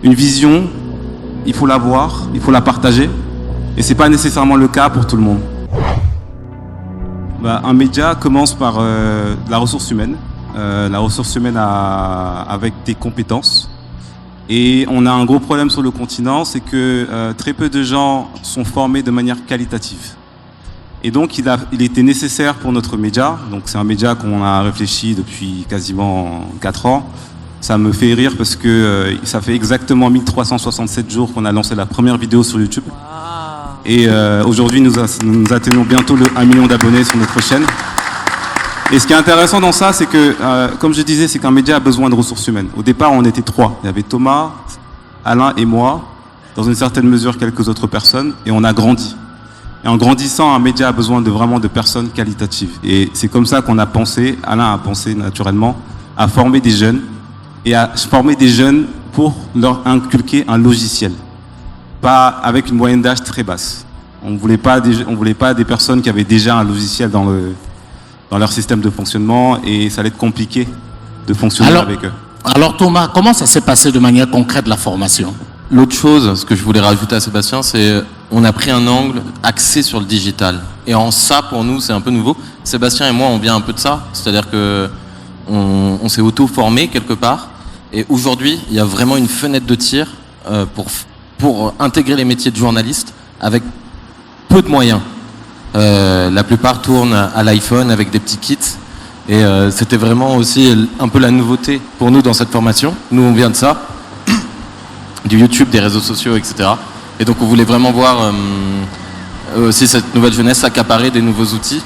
Une vision, il faut la voir, il faut la partager. Et ce n'est pas nécessairement le cas pour tout le monde. Un média commence par la ressource humaine. La ressource humaine avec des compétences. Et on a un gros problème sur le continent, c'est que très peu de gens sont formés de manière qualitative. Et donc il était nécessaire pour notre média, donc c'est un média qu'on a réfléchi depuis quasiment 4 ans. Ça me fait rire parce que ça fait exactement 1367 jours qu'on a lancé la première vidéo sur YouTube. Et aujourd'hui nous atteignons bientôt le 1 million d'abonnés sur notre chaîne. Et ce qui est intéressant dans ça, c'est que, comme je disais, c'est qu'un média a besoin de ressources humaines. Au départ, on était 3. Il y avait Thomas, Alain et moi, dans une certaine mesure quelques autres personnes, et on a grandi. Et en grandissant, un média a besoin vraiment de personnes qualitatives. Et c'est comme ça qu'on a pensé, Alain a pensé naturellement, à former des jeunes, et à former des jeunes pour leur inculquer un logiciel. Pas avec une moyenne d'âge très basse. On ne voulait pas des personnes qui avaient déjà un logiciel dans leur système de fonctionnement, et ça allait être compliqué de fonctionner avec eux. Alors Thomas, comment ça s'est passé de manière concrète la formation? L'autre chose, ce que je voulais rajouter à Sébastien, c'est on a pris un angle axé sur le digital. Et en ça, pour nous, c'est un peu nouveau. Sébastien et moi, on vient un peu de ça. C'est-à-dire que on s'est auto-formé quelque part. Et aujourd'hui, il y a vraiment une fenêtre de tir pour intégrer les métiers de journaliste avec peu de moyens. La plupart tournent à l'iPhone avec des petits kits. Et c'était vraiment aussi un peu la nouveauté pour nous dans cette formation. Nous, on vient de ça, du YouTube, des réseaux sociaux, etc. Et donc, on voulait vraiment voir aussi cette nouvelle jeunesse accaparer des nouveaux outils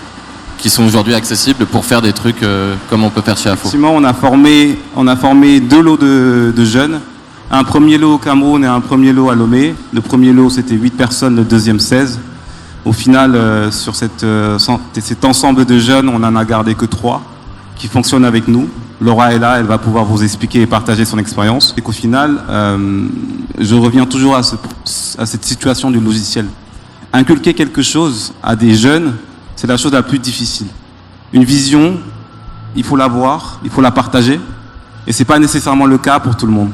qui sont aujourd'hui accessibles pour faire des trucs comme on peut faire chez AFO. Effectivement, on a formé 2 lots de jeunes. Un premier lot au Cameroun et un premier lot à Lomé. Le premier lot, c'était 8 personnes, le deuxième 16. Au final, sur cet ensemble de jeunes, on n'en a gardé que 3 qui fonctionnent avec nous. Laura est là, elle va pouvoir vous expliquer et partager son expérience. Et qu'au final, je reviens toujours à cette situation du logiciel. Inculquer quelque chose à des jeunes, c'est la chose la plus difficile. Une vision, il faut la voir, il faut la partager. Et ce n'est pas nécessairement le cas pour tout le monde.